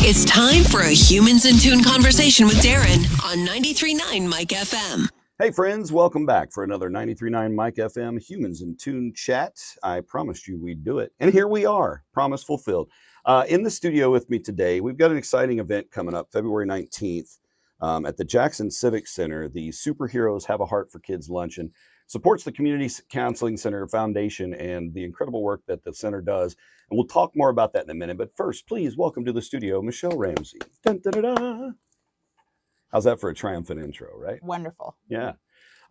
It's time for a Humans in Tune conversation with Darren on 93.9 Mike FM. Hey friends, welcome back for another 93.9 Mike FM Humans in Tune chat. I promised you we'd do it, and here we are, promise fulfilled. In the studio with me today, we've got an exciting event coming up February 19th at the Jackson Civic Center. The Superheroes Have a Heart for Kids Luncheon supports the Community Counseling Center Foundation and the incredible work that the center does. And we'll talk more about that in a minute. But first, please welcome to the studio, Michelle Ramsey. Dun, dun, dun, dun. How's that for a triumphant intro, right? Wonderful. Yeah.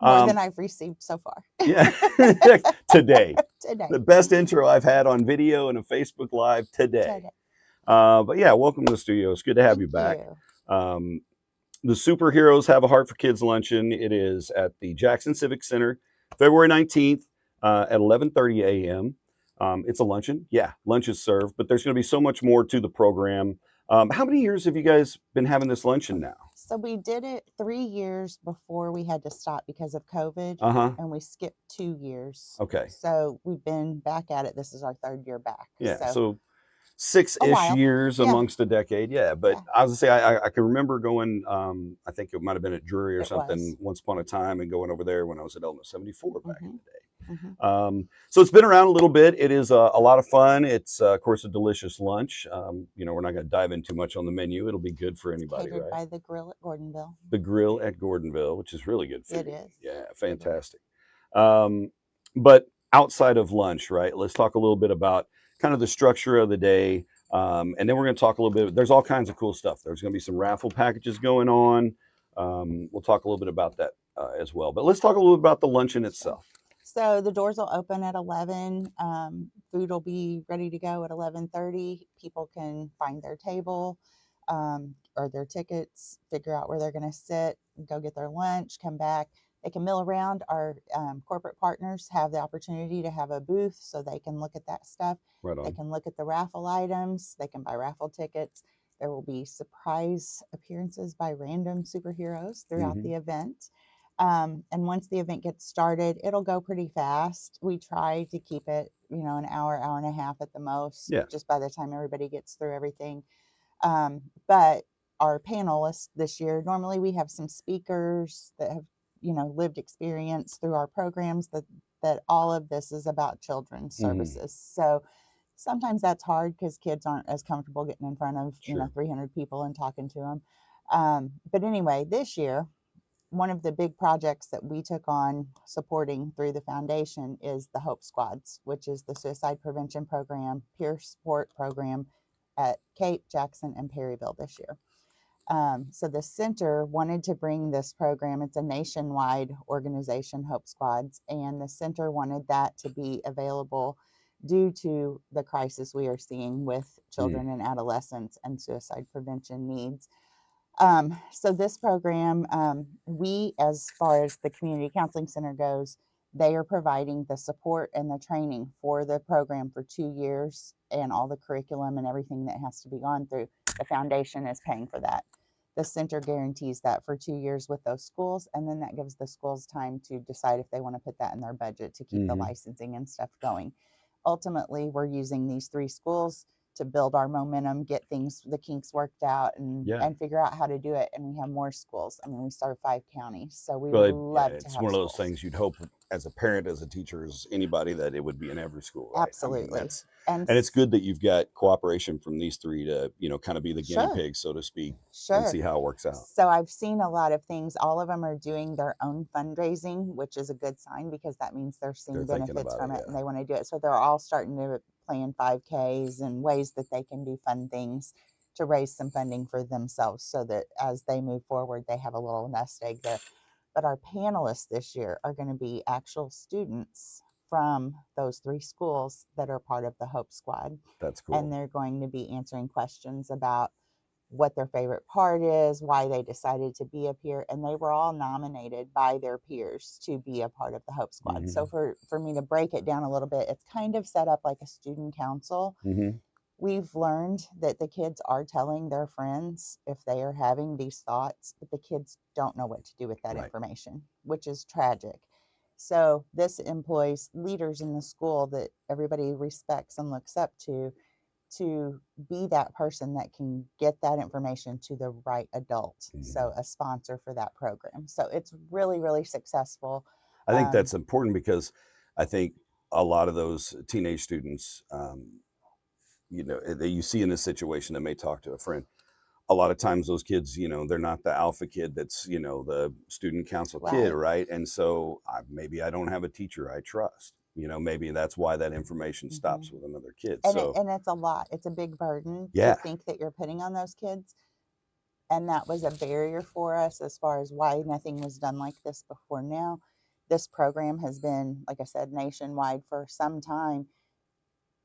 More than I've received so far. Yeah. Today. Today. The best intro I've had on video and a Facebook Live today. But yeah, welcome to the studio. It's good to have you back. The Superheroes Have a Heart for Kids Luncheon. It is at the Jackson Civic Center, February 19th at 11:30 a.m. It's a luncheon. Yeah, lunch is served, but there's going to be so much more to the program. How many years have you guys been having this luncheon now? So we did it 3 years before we had to stop because of COVID, and we skipped 2 years. Okay. So we've been back at it. This is our third year back. Yeah. So 6-ish years amongst a decade. Yeah. But I was going to say, I can remember going, I think it might have been at Drury or something once upon a time, and going over there when I was at Element 74 back in the day. So it's been around a little bit. It is a lot of fun. It's of course a delicious lunch. We're not going to dive in too much on the menu. It'll be good for anybody, catered right? By the Grill at Gordonville. The Grill at Gordonville, which is really good food. It is. Yeah, fantastic. But outside of lunch, right? Let's talk a little bit about kind of the structure of the day. And then we're going to talk a little bit. There's all kinds of cool stuff. There's going to be some raffle packages going on. We'll talk a little bit about that as well. But let's talk a little bit about the luncheon itself. So the doors will open at 11. Food will be ready to go at 11:30. People can find their table or their tickets, figure out where they're going to sit, go get their lunch, come back. They can mill around. Our corporate partners have the opportunity to have a booth so they can look at that stuff. Right on. They can look at the raffle items. They can buy raffle tickets. There will be surprise appearances by random superheroes throughout the event. And once the event gets started, it'll go pretty fast. We try to keep it, an hour, hour and a half at the most, just by the time everybody gets through everything. But our panelists this year, normally we have some speakers that have, lived experience through our programs that all of this is about children's services. So sometimes that's hard because kids aren't as comfortable getting in front of, 300 people and talking to them. But anyway, this year, one of the big projects that we took on supporting through the foundation is the Hope Squads, which is the suicide prevention program, peer support program at Cape, Jackson, and Perryville this year. So the center wanted to bring this program. It's a nationwide organization, Hope Squads, and the center wanted that to be available due to the crisis we are seeing with children and adolescents and suicide prevention needs. So this program, we, as far as the Community Counseling Center goes, they are providing the support and the training for the program for 2 years, and all the curriculum and everything that has to be gone through. The foundation is paying for that. The center guarantees that for 2 years with those schools, and then that gives the schools time to decide if they want to put that in their budget to keep the licensing and stuff going. Ultimately, we're using these 3 schools to build our momentum, get the kinks worked out, and figure out how to do it. And we have more schools. I mean, we serve 5 counties, so we would love to have It's one of those things you'd hope as a parent, as a teacher, as anybody, that it would be in every school. Right? Absolutely. I mean, and it's good that you've got cooperation from these 3 to, kind of be the guinea pig, so to speak, and see how it works out. So I've seen a lot of things. All of them are doing their own fundraising, which is a good sign because that means they're seeing benefits from it and they want to do it. So they're all starting to plan 5Ks and ways that they can do fun things to raise some funding for themselves so that as they move forward, they have a little nest egg there. But our panelists this year are going to be actual students from those 3 schools that are part of the Hope Squad. That's cool. And they're going to be answering questions about what their favorite part is, why they decided to be up here. And they were all nominated by their peers to be a part of the Hope Squad. So for me to break it down a little bit, it's kind of set up like a student council. We've learned that the kids are telling their friends if they are having these thoughts, but the kids don't know what to do with that information, which is tragic. So this employs leaders in the school that everybody respects and looks up to to be that person that can get that information to the right adult. So a sponsor for that program. So it's really, really successful. I think that's important because I think a lot of those teenage students, that you see in this situation that may talk to a friend, a lot of times those kids, they're not the alpha kid that's, the student council kid, Right. right? And so maybe I don't have a teacher I trust. Maybe that's why that information stops with another kid. So And it's a lot. It's a big burden to yeah, think that you're putting on those kids. And that was a barrier for us as far as why nothing was done like this before now. This program has been, like I said, nationwide for some time.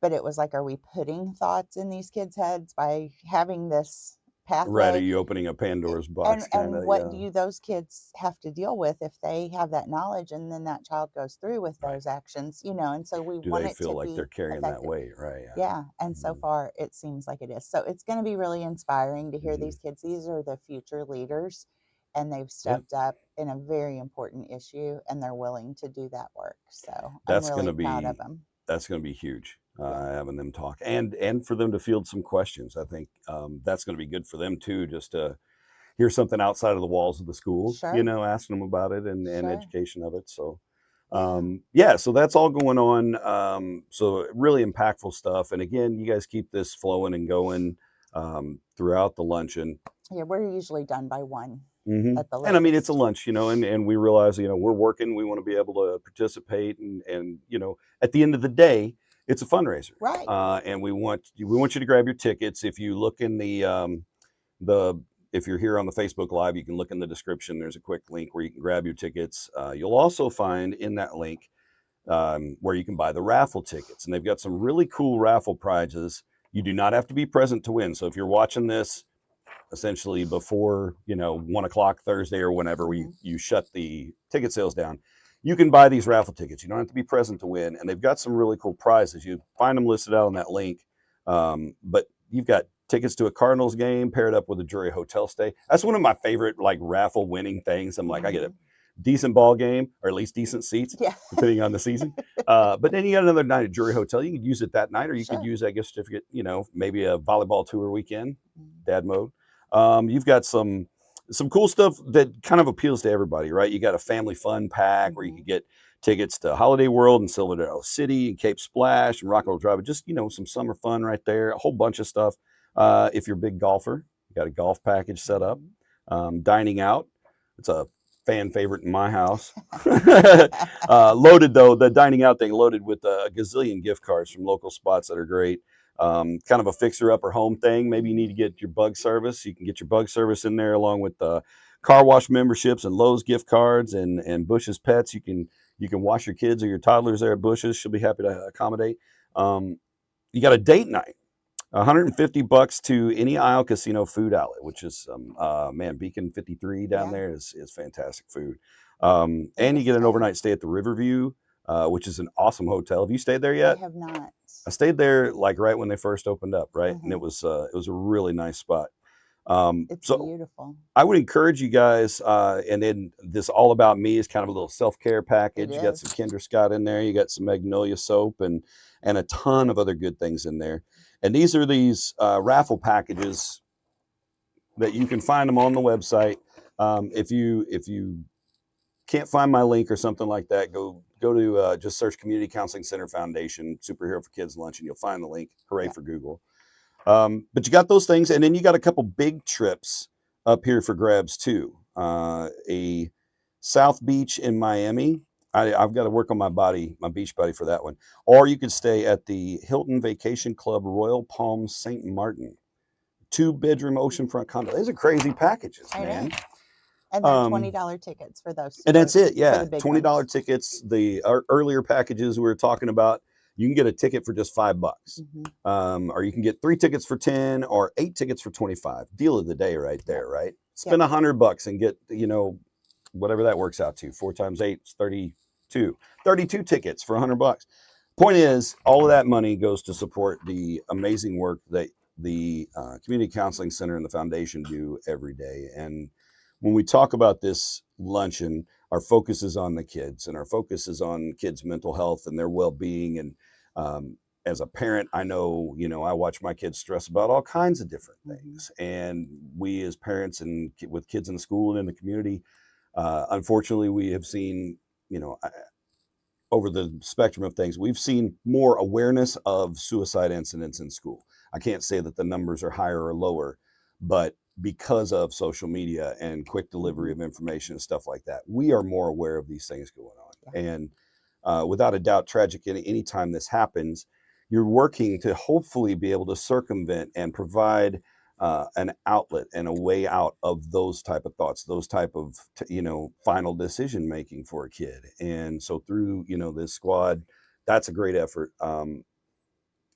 But it was like, are we putting thoughts in these kids' heads by having this right. Are pathway? you opening a Pandora's box kind And of? what Yeah. do those kids have to deal with if they have that knowledge and then that child goes through with Right. those actions, you know? And so we Do want they it feel to like they're be carrying that effective. weight? Right. Yeah. Yeah, and so far it seems like it is. So it's going to be really inspiring to hear Mm-hmm. these kids. These are the future leaders, and they've Yeah. stepped up in a very important issue, and they're willing to do that work. So I'm That's going really to proud of be them. that's going to be huge. Yeah, Having them talk and for them to field some questions. I think that's going to be good for them too, just to hear something outside of the walls of the schools, sure, asking them about it and sure. education of it. So, Yeah, yeah, so that's all going on. So really impactful stuff. And again, you guys keep this flowing and going throughout the luncheon. yeah. We're usually done by 1 And at the I mean, it's a latest. lunch, and we realize, we're working, we want to be able to participate. And, at the end of the day, it's a fundraiser. Right. And we want you to grab your tickets. If you look in the if you're here on the Facebook Live, you can look in the description. There's a quick link where you can grab your tickets. You'll also find in that link where you can buy the raffle tickets, and they've got some really cool raffle prizes. You do not have to be present to win. So if you're watching this essentially before 1 o'clock Thursday or whenever Hmm. you shut the ticket sales down, you can buy these raffle tickets. You don't have to be present to win, and they've got some really cool prizes. You find them listed out on that link, but you've got tickets to a Cardinals game paired up with a Drury hotel stay. That's one of my favorite like raffle winning things. I'm like, I get a Hmm. decent ball game or at least decent seats Yeah. depending on the season. But then you got another night at Drury Hotel. You could use it that night, or you could Sure. use that gift certificate. Maybe a volleyball tour weekend, Mhm. dad mode. You've got some cool stuff that kind of appeals to everybody, right? You got a family fun pack where you could Mhm. get tickets to Holiday World and Silverdale City and Cape Splash and Rockaway Drive. Just some summer fun right there. A whole bunch of stuff. If you're a big golfer, you got a golf package set up. Mhm. Dining out. It's a fan favorite in my house. Loaded though, the dining out thing loaded with a gazillion gift cards from local spots that are great. Kind of a fixer-upper home thing. Maybe you need to Mhm. get your bug service. You can get your bug service in there along with car wash memberships and Lowe's gift cards and Bush's Pets. You can wash your kids or your toddlers there at Bush's. She'll be happy to accommodate. You got a date night. $150 to any Isle Casino food outlet, which is man, Beacon 53 down Yeah, there is fantastic food. it And you is get an fun. overnight stay at the Riverview, which is an awesome hotel. Have you stayed there I yet? have not. I stayed there like right when they first opened up, right? And it Mhm. was uh, it was a really nice spot. It's So beautiful. I would encourage you guys, and then this All About Me is kind of a little self-care It package. You got some is. Kinder Scott in there. You got some Magnolia soap and a ton of other good things in there. And these are these raffle packages that you can find them on the website. If you can't find my link or something like that, go to just search Community Counseling Center Foundation Superhero for Kids Lunch, and you'll find the link. Hooray Yeah. for Google! But you got those things, and then you got a couple big trips up here for grabs too. A South Beach in Miami. I've got to work on my beach body for that one. Or you could stay at the Hilton Vacation Club Royal Palms St. Martin, 2-bedroom oceanfront condo. These are crazy packages, I know. man. And they're Um, $20 tickets for those and that's it. for Yeah, the big $20 ones. tickets. The earlier packages we were talking about, you can get a ticket for just $5, Hmm. or you can get 3 tickets for 10, or 8 tickets for 25. Deal of the day, right Yep. there. Right? Yep. Spend $100 and get whatever that works out to. 4 times 8 is 32. 32 tickets for $100. Point is, all of that money goes to support the amazing work that the Community Counseling Center and the foundation do every day. And when we talk about this luncheon, our focus is on the kids, and our focus is on kids' mental health and their well-being. And as a parent, I know, I watch my kids stress about all kinds of different things. And we as parents and with kids in the school and in the community, unfortunately, we have seen, over the spectrum of things, we've seen more awareness of suicide incidents in school. I can't say that the numbers are higher or lower, but because of social media and quick delivery of information and stuff like that, we are more aware of these things going on. Yeah. And without a doubt, tragic, anytime this happens, you're working to hopefully be able to circumvent and provide an outlet and a way out of those type of thoughts, those type of, final decision making for a kid. And so through, this squad, that's a great effort.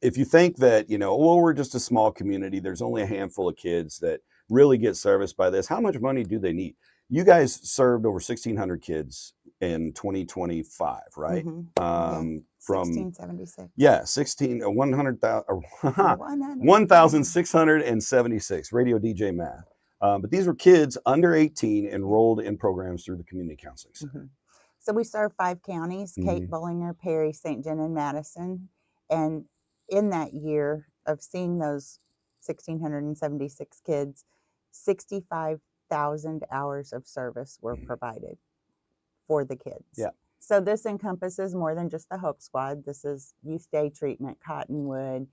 If you think that, well, we're just a small community, there's only a handful of kids that really get serviced by this, how much money do they need? You guys served over 1,600 kids in 2025, right? Yeah. 1676. Yeah, 1,676, radio DJ math. But these were kids under 18 enrolled in programs through the Community Counseling Center. So we serve 5 counties, Kate, Bullinger, Perry, St. John, and Madison. And in that year of seeing those 1,676 kids, 65,000 hours of service were provided for the kids. Yeah. So this encompasses more than just the Hope Squad. This is youth day treatment, Cottonwood,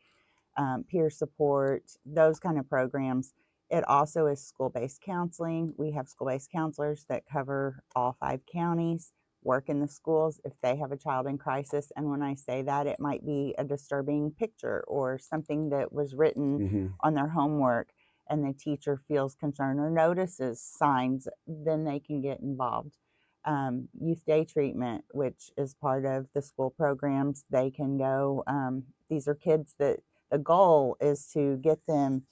peer support, those kind of programs. It also is school-based counseling. We have school-based counselors that cover all 5 counties, work in the schools if they have a child in crisis. And when I say that, it might be a disturbing picture or something that was written on their homework and the teacher feels concerned or notices signs, then they can get involved. Youth day treatment, which is part of the school programs, they can go. These are kids that the goal is to get them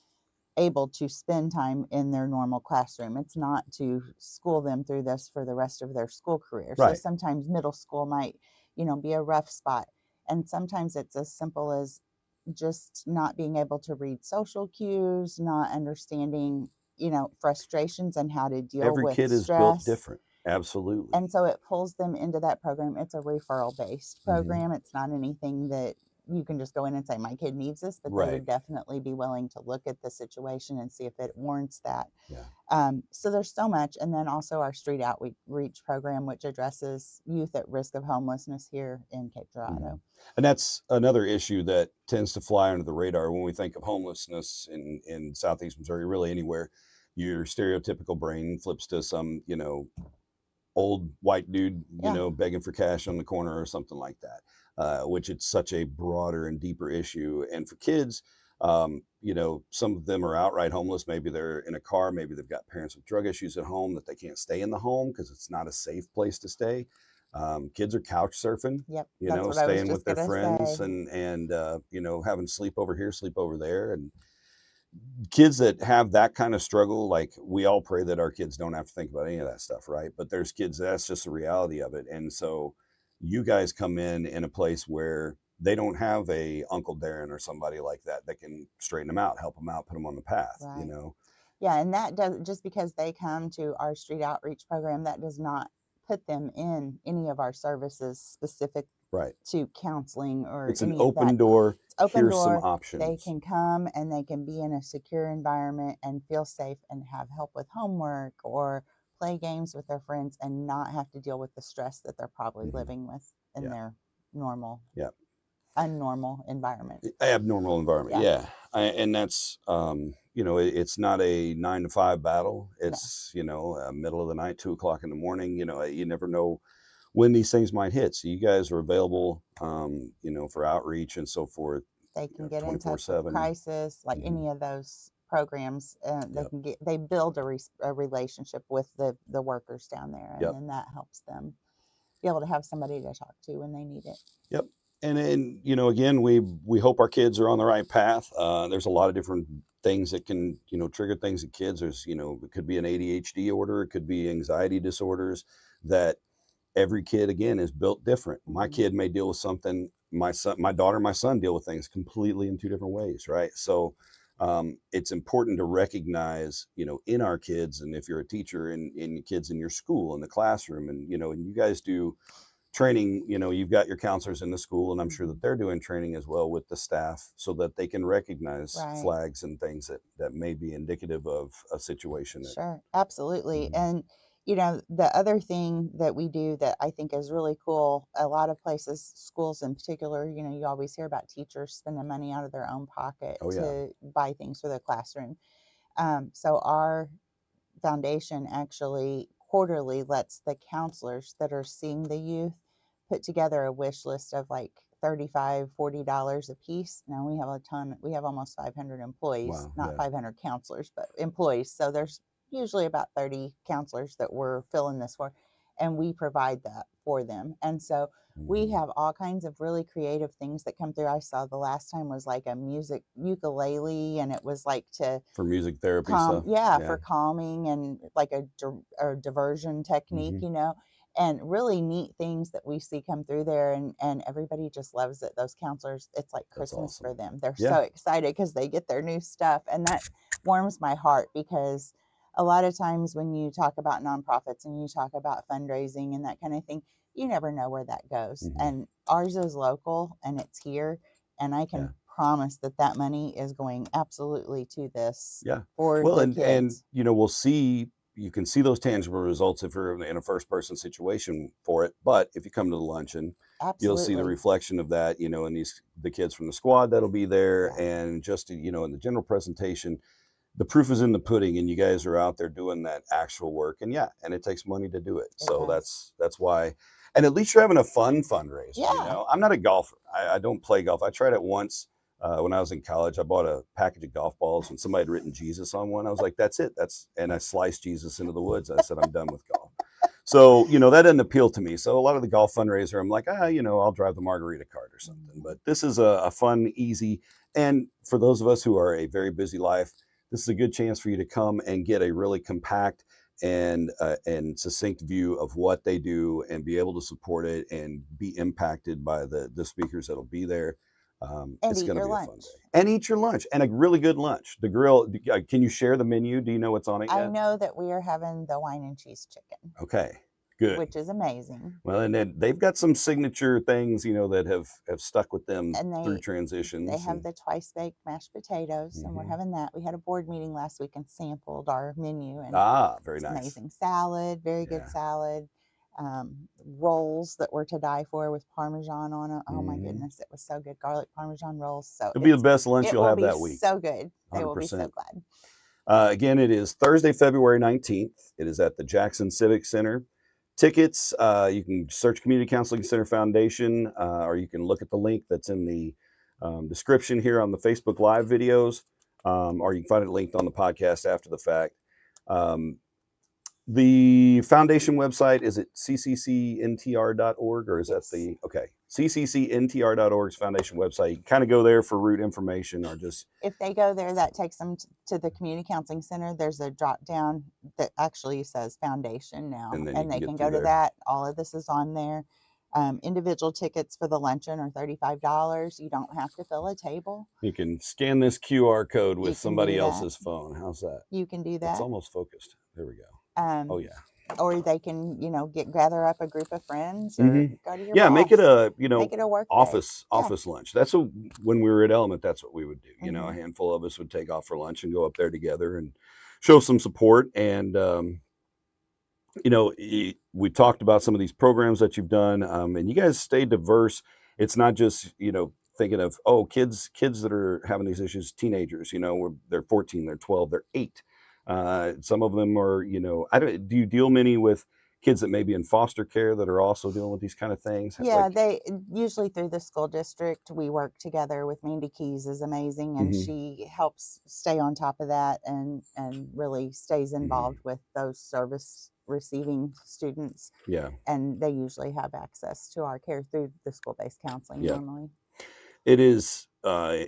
able to spend time in their normal classroom. It's not to school them through this for the rest of their school career. Right. So sometimes middle school might, be a rough spot. And sometimes it's as simple as just not being able to read social cues, not understanding, frustrations and how to deal Every with kid stress. is built different. Absolutely. And so it pulls them into that program. It's a referral based program. It's not anything that you can just go in and say, my kid needs this, but they would definitely be willing to look at the situation and see if it warrants that. Yeah. So there's so much. And then also our street outreach program, which addresses youth at risk of homelessness here in Cape Girardeau. And that's another issue that tends to fly under the radar when we think of homelessness in Southeast Missouri, really anywhere. Your stereotypical brain flips to some, old white dude, begging for cash on the corner or something like that, which it's such a broader and deeper issue. And for kids, some of them are outright homeless. Maybe they're in a car. Maybe they've got parents with drug issues at home that they can't stay in the home because it's not a safe place to stay. Kids are couch surfing, staying with their friends and having sleep over here, sleep over there. And kids that have that kind of struggle, like we all pray that our kids don't have to think about any of that stuff, right? But there's kids, that's just the reality of it. And so you guys come in a place where they don't have a Uncle Darren or somebody like that that can straighten them out, help them out, put them on the path, right. Yeah, and that does, just because they come to our street outreach program, that does not put them in any of our services specific to counseling or it's an open door. It's open Here's door. Some options. They can come and they can be in a secure environment and feel safe and have help with homework or play games with their friends and not have to deal with the stress that they're probably living with in their normal, unnormal environment. Abnormal environment. Yeah. And that's, it's not a 9 to 5 battle. It's, middle of the night, 2:00 in the morning, you never know when these things might hit. So you guys are available, for outreach and so forth. They can get in touch with crisis, like any of those programs. They build a relationship with the workers down there, and then that helps them be able to have somebody to talk to when they need it. Yep. And again, we hope our kids are on the right path. There's a lot of different things that can, trigger things in kids. There's, it could be an ADHD order. It could be anxiety disorders that every kid, again, is built different. My kid may deal with something. My daughter, my son deal with things completely in 2 different ways. Right. So it's important to recognize, in our kids, and if you're a teacher in kids in your school, in the classroom, and, and you guys do training, you've got your counselors in the school, and I'm sure that they're doing training as well with the staff so that they can recognize Right. flags and things that may be indicative of a situation. Sure, absolutely. And the other thing that we do that I think is really cool, a lot of places, schools in particular, you always hear about teachers spending money out of their own pocket Oh, yeah. to buy things for their classroom. So our foundation actually quarterly lets the counselors that are seeing the youth put together a wish list of like $35-$40 a piece. Now we have almost 500 employees, Wow, not yeah. 500 counselors, but employees. So there's usually about 30 counselors that we're filling this for, and we provide that for them. And so we have all kinds of really creative things that come through. I saw the last time was like a music ukulele, and it was like to For music therapy stuff. for calming and like a diversion technique, and really neat things that we see come through there, and everybody just loves it. Those counselors, it's like That's Christmas awesome. for them. They're Yeah. so excited because they get their new stuff, and that warms my heart, because a lot of times when you talk about nonprofits and you talk about fundraising and that kind of thing, you never know where that goes. And ours is local and it's here, and I can promise that that money is going absolutely to this for Well, the and kids. you can see those tangible results if you're in a first person situation for it. But if you come to the luncheon, you'll see the Absolutely. reflection of that, and the kids from the squad that'll be there, Yeah. and just in the general presentation, the proof is in the pudding, and you guys are out there doing that actual work, and it takes money to do it. So does. that's why, and at least you're having a fun fundraiser. Yeah. I'm not a golfer. I don't play golf. I tried it once when I was in college. I bought a package of golf balls, and somebody had written Jesus on one. I was like, that's it. And I sliced Jesus into the woods. I said, I'm done with golf. So, that doesn't appeal to me. So a lot of the golf fundraiser, I'm like, I'll drive the margarita cart or something. But this is a fun, easy, and for those of us who are a very busy life, this is a good chance for you to come and get a really compact and succinct view of what they do, and be able to support it and be impacted by the speakers that'll be there. And it's eat going to your be a fun lunch. day. And eat your lunch, and a really good lunch. The grill. Can you share the menu? Do you know what's on it yet? I know that we are having the wine and cheese chicken. Okay, good. Which is amazing. Well, and then they've got some signature things, that have stuck with them And through transitions. They have the twice baked mashed potatoes, and we're having that. We had a board meeting last week and sampled our menu, and very nice. Amazing salad, very good salad. Rolls that were to die for with Parmesan on it. Oh my goodness, it was so good. Garlic Parmesan rolls. So it'll be the best lunch you'll have that week. So good. They will be 100%. so glad. Again, it is Thursday, February 19th. It is at the Jackson Civic Center. Tickets, you can search Community Counseling Center Foundation, or you can look at the link that's in the description here on the Facebook Live videos, or you can find it linked on the podcast after the fact. The foundation website, is it cccntr.org, or is that the, okay, cccntr.org's foundation website. You can kind of go there for route information, or just. If they go there, that takes them to the Community Counseling Center. There's a drop down that actually says foundation now, And then and they can go to that. All of this is on there. Individual tickets for the luncheon are $35. You don't have to fill a table. You can scan this QR code with somebody else's phone. How's that? You can do that. It's almost focused. There we go. Oh yeah. Or they can, gather up a group of friends, or go to your boss. Make it a make it a work office lunch. That's when we were at Element, that's what we would do. A handful of us would take off for lunch and go up there together and show some support. And we talked about some of these programs that you've done, and you guys stay diverse. It's not just thinking of kids that are having these issues, teenagers. They're 14, they're 12, they're 8. Some of them are, do you deal many with kids that may be in foster care that are also dealing with these kind of things? Yeah, they usually through the school district. We work together with Mandy Keys is amazing, and she helps stay on top of that and really stays involved with those service receiving students. Yeah. And they usually have access to our care through the school-based counseling normally. It is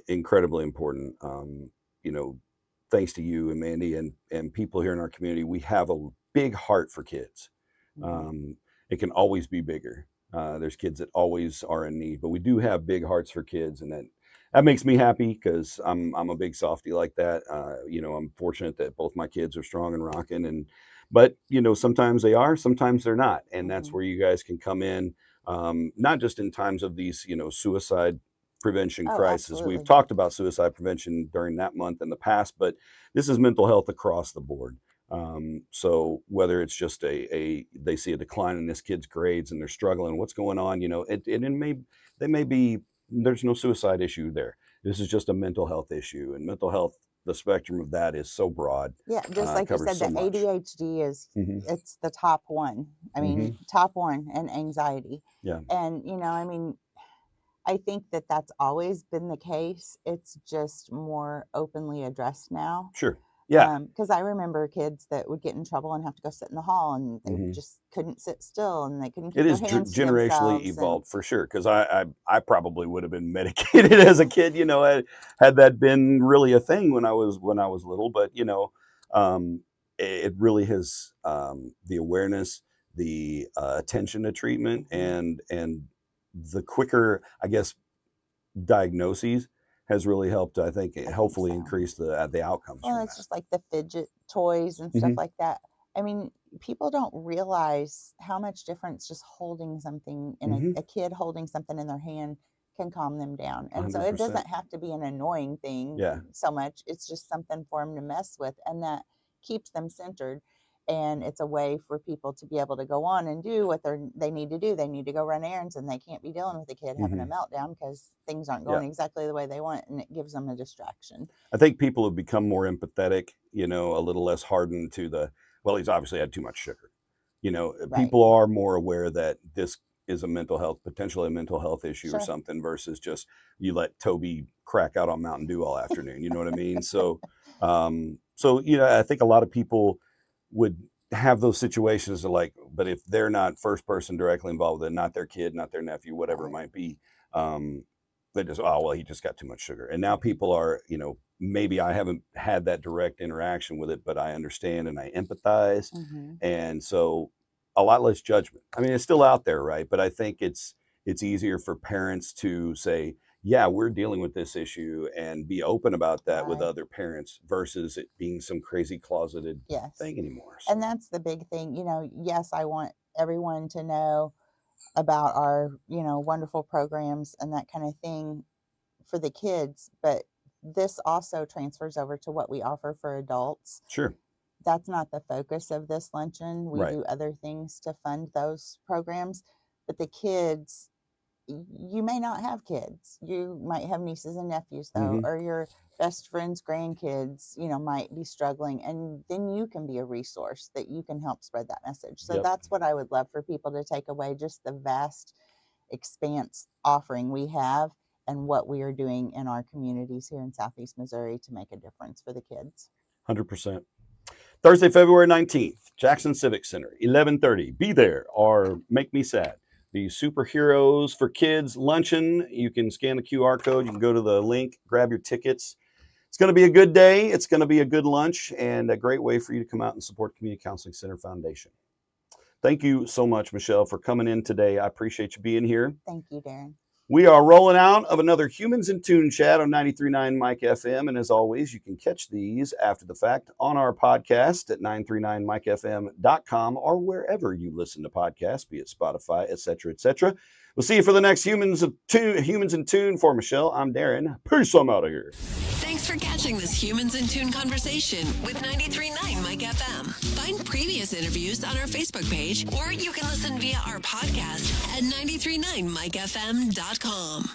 incredibly important. Thanks to you and Mandy and people here in our community, we have a big heart for kids. It can always be bigger. There's kids that always are in need, but we do have big hearts for kids, and that makes me happy, because I'm a big softie like that. I'm fortunate that both my kids are strong and rocking, and But, sometimes they are, sometimes they're not. And that's Mhm. where you guys can come in, not just in times of these, suicide prevention Oh, crisis. We've absolutely. talked about suicide prevention during that month in the past, but this is mental health across the board. So whether it's just they see a decline in this kid's grades and they're struggling, what's going on? There's no suicide issue there. This is just a mental health issue, and mental health, the spectrum of that is so broad, Yeah, just like you covers said, so the much. ADHD Hmm. it's the top one. I mean, Hmm. top one, and anxiety. Yeah, And, I think that that's always been the case. It's just more openly addressed now. sure. Yeah. Because I remember kids that would get in trouble and have to go sit in the hall, and they Hmm. just couldn't sit still, and they couldn't It keep their is hands to generationally themselves. And evolved for sure. Because I probably would have been medicated as a kid, had that been really a thing when I was little. But it really has, the awareness, the attention to treatment, Mhm. and the quicker, I guess, diagnoses has really helped. I think, I think hopefully so. increase the outcomes Well, from it's that. just like the fidget toys and stuff Hmm. like that. I mean, people don't realize how much difference just holding something in Hmm. a kid holding something in their hand can calm them down. And so it 100%. doesn't have to be an annoying thing Yeah. so much. It's just something for them to mess with, and that keeps them centered. And it's a way for people to be able to go on and do what they need to do. They need to go run errands, and they can't be dealing with a kid having a Hmm. meltdown because things aren't Yeah. going exactly the way they want, and it gives them a distraction. I think people have become more empathetic, a little less hardened to well, he's obviously had too much sugar. Right. People are more aware that this is potentially a mental health issue or Sure. something, versus just you let Toby crack out on Mountain Dew all afternoon. You know what I mean? So I think a lot of people would have those situations of like, but if they're not first person directly involved with it, not their kid, not their nephew, whatever it Right. might be, um, they just, oh, well, he just got too much sugar. And now Mhm. people are, maybe I haven't had that direct interaction with it, but I understand and I empathize. Mhm. And so a lot less judgment. I mean, it's still out there, right? But I think it's easier for parents to say, yeah, we're dealing with this issue, and be open about that with Right. other parents, versus it being some crazy closeted Yes. thing anymore. And So that's the big thing. Yes, I want everyone to know about our, wonderful programs and that kind of thing for the kids, but this also transfers over to what we offer for adults. sure. That's not the focus of this luncheon. We Right. do other things to fund those programs, but the kids, you may not have kids. You might have nieces and nephews, though, Hmm. or your best friend's grandkids, might be struggling. And then you can be a resource that you can help spread that message. So Yep. that's what I would love for people to take away, just the vast expanse offering we have and what we are doing in our communities here in Southeast Missouri to make a difference for the kids. 100%. Thursday, February 19th, Jackson Civic Center, 11:30. Be there or make me sad. The Superheroes for Kids luncheon. You can scan the QR code. You can go to the link, grab your tickets. It's going to be a good day. It's going to be a good lunch, and a great way for you to come out and support Community Counseling Center Foundation. Thank you so much, Michelle, for coming in today. I appreciate you being here. Thank you, Darren. We are rolling out of another Humans in Tune chat on 93.9 Mike FM. And as always, you can catch these after the fact on our podcast at 939mikefm.com or wherever you listen to podcasts, be it Spotify, etc., etc. We'll see you for the next Humans in Tune. For Michelle, I'm Darren. Peace. I'm out of here. Thanks for catching this Humans in Tune conversation with 93.9 Mike FM. Find previous interviews on our Facebook page, or you can listen via our podcast at 939mikefm.com.